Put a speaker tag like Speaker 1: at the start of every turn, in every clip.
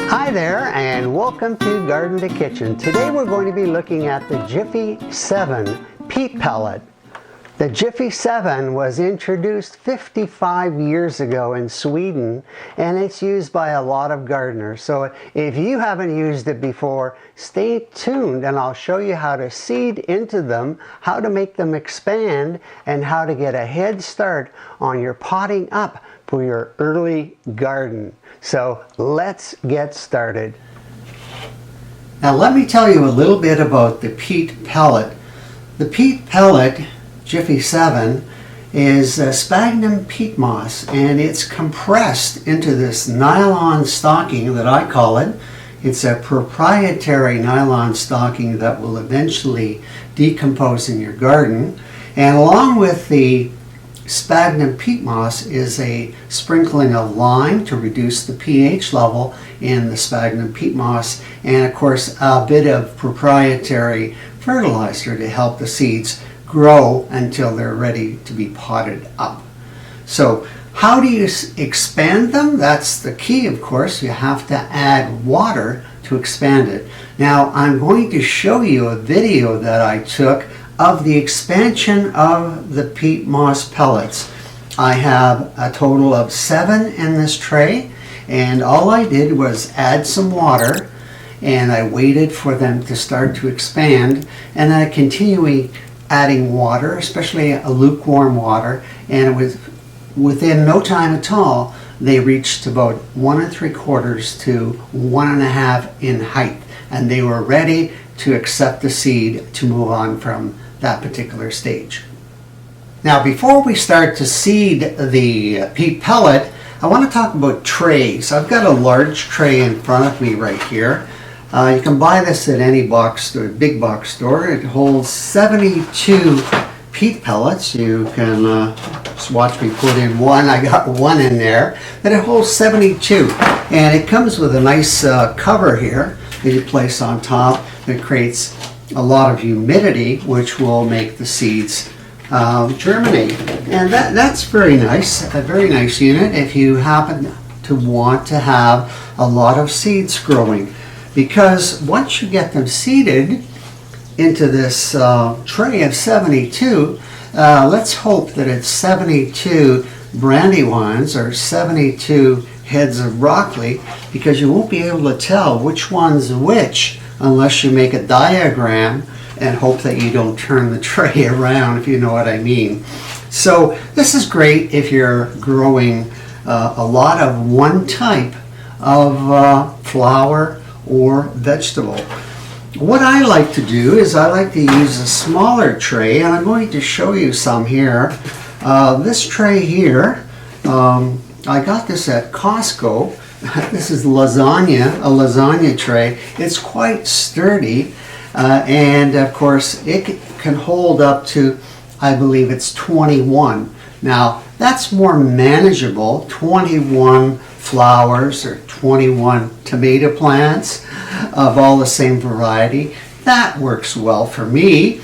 Speaker 1: Hi there and welcome to Garden to Kitchen. Today we're going to be looking at the Jiffy 7 peat pellet. The Jiffy 7 was introduced 55 years ago in Sweden, and it's used by a lot of gardeners. So if you haven't used it before, stay tuned and I'll show you how to seed into them, how to make them expand, and how to get a head start on your potting up for your early garden. So let's get started. Now let me tell you a little bit about the peat pellet. The peat pellet Jiffy 7 is a sphagnum peat moss, and it's compressed into this nylon stocking that I call it. It's a proprietary nylon stocking that will eventually decompose in your garden. And along with the sphagnum peat moss is a sprinkling of lime to reduce the pH level in the sphagnum peat moss, and of course a bit of proprietary fertilizer to help the seeds grow until they're ready to be potted up. So how do you expand them? That's the key, of course. You have to add water to expand it. Now I'm going to show you a video that I took of the expansion of the peat moss pellets. I have a total of 7 in this tray, and all I did was add some water and I waited for them to start to expand, and then I continually adding water, especially a lukewarm water, and within no time at all they reached about 1 3/4 to 1 1/2 in height, and they were ready to accept the seed to move on from that particular stage. Now before we start to seed the peat pellet, I want to talk about trays. I've got a large tray in front of me right here. You can buy this at any box store, big box store. It holds 72 peat pellets. You can just watch me put in one. I got one in there, but it holds 72, and it comes with a nice cover here that you place on top that creates a lot of humidity, which will make the seeds germinate. And that's very nice, a very nice unit if you happen to want to have a lot of seeds growing. Because once you get them seeded into this tray of 72, let's hope that it's 72 brandywines or 72 heads of broccoli, because you won't be able to tell which one's which unless you make a diagram and hope that you don't turn the tray around, if you know what I mean. So this is great if you're growing a lot of one type of flower or vegetable. What I like to do is I like to use a smaller tray, and I'm going to show you some here. This tray here, I got this at Costco. This is a lasagna tray. It's quite sturdy, and of course it can hold up to, I believe it's 21. Now that's more manageable, 21 flowers or 21 tomato plants of all the same variety. That works well for me,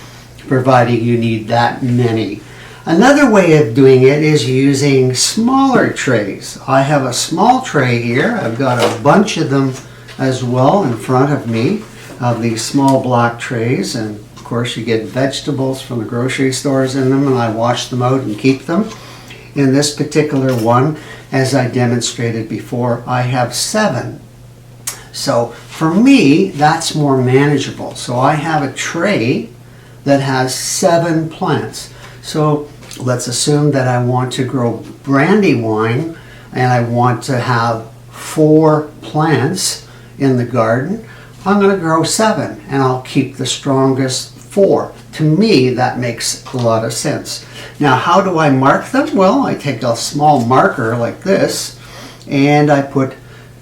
Speaker 1: providing you need that many. Another way of doing it is using smaller trays. I have a small tray here. I've got a bunch of them as well in front of me, of these small block trays, and of course you get vegetables from the grocery stores in them, and I wash them out and keep them. In this particular one, as I demonstrated before, I have 7. So for me, that's more manageable. So I have a tray that has 7 plants. So let's assume that I want to grow brandywine and I want to have 4 plants in the garden. I'm going to grow 7 and I'll keep the strongest 4. To me, that makes a lot of sense. Now, how do I mark them? Well, I take a small marker like this and I put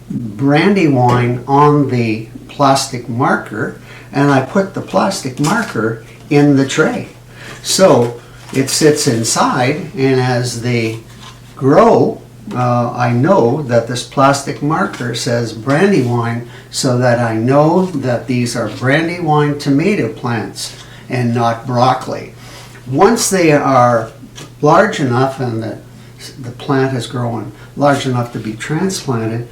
Speaker 1: brandywine on the plastic marker, and I put the plastic marker in the tray. So it sits inside, and as they grow, I know that this plastic marker says brandywine, so that I know that these are brandywine tomato plants and not broccoli. Once they are large enough and the plant has grown large enough to be transplanted,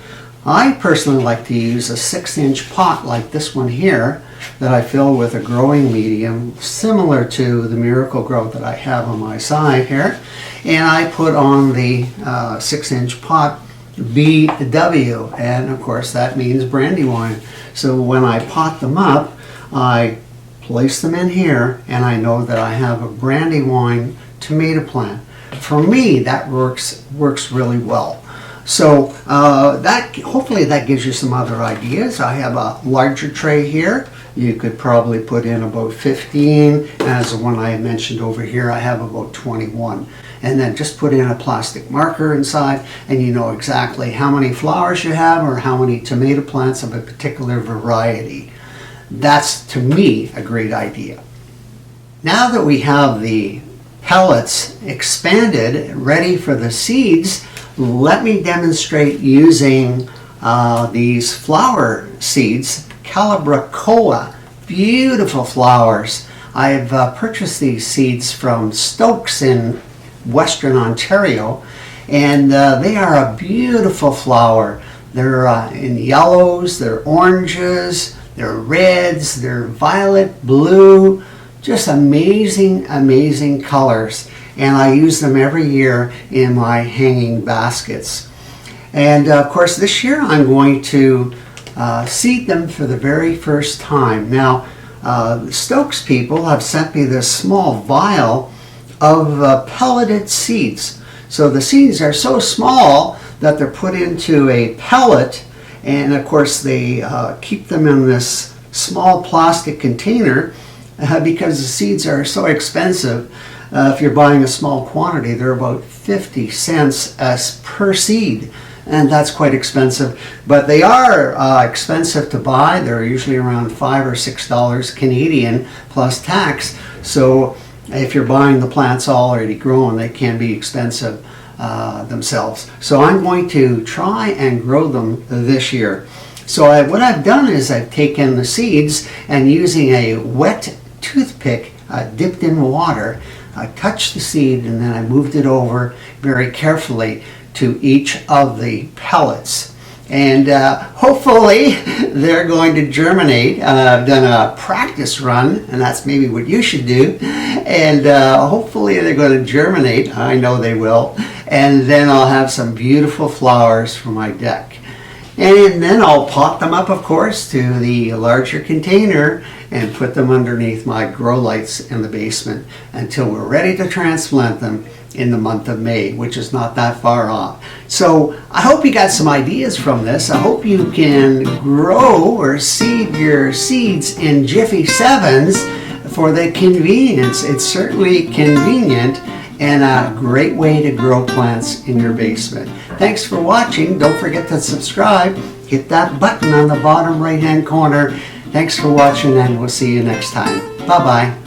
Speaker 1: I personally like to use a 6-inch pot like this one here that I fill with a growing medium similar to the Miracle Grow that I have on my side here. And I put on the 6-inch pot BW, and of course that means Brandywine. So when I pot them up, I place them in here and I know that I have a Brandywine tomato plant. For me, that works really well. So hopefully that gives you some other ideas. I have a larger tray here. You could probably put in about 15. As the one I mentioned over here, I have about 21. And then just put in a plastic marker inside and you know exactly how many flowers you have or how many tomato plants of a particular variety. That's, to me, a great idea. Now that we have the pellets expanded, ready for the seeds, let me demonstrate using these flower seeds, Calibrachoa, beautiful flowers. I've purchased these seeds from Stokes in Western Ontario, and they are a beautiful flower. They're in yellows, they're oranges, they're reds, they're violet, blue, just amazing, amazing colors. And I use them every year in my hanging baskets. And of course this year I'm going to seed them for the very first time. Now the Stokes people have sent me this small vial of pelleted seeds. So the seeds are so small that they're put into a pellet, and of course they keep them in this small plastic container because the seeds are so expensive. If you're buying a small quantity, they're about 50 cents per seed, and that's quite expensive. But they are expensive to buy. They're usually around $5 or $6 Canadian plus tax. So if you're buying the plants already grown, they can be expensive themselves. So I'm going to try and grow them this year. So what I've done is I've taken the seeds and using a wet toothpick dipped in water, I touched the seed and then I moved it over very carefully to each of the pellets. And hopefully they're going to germinate. I've done a practice run, and that's maybe what you should do. And hopefully they're going to germinate. I know they will. And then I'll have some beautiful flowers for my deck. And then I'll pot them up, of course, to the larger container and put them underneath my grow lights in the basement until we're ready to transplant them in the month of May, which is not that far off. So I hope you got some ideas from this. I hope you can grow or seed your seeds in Jiffy 7s for the convenience. It's certainly convenient and a great way to grow plants in your basement. Thanks for watching. Don't forget to subscribe. Hit that button on the bottom right-hand corner. Thanks for watching, and we'll see you next time. Bye-bye.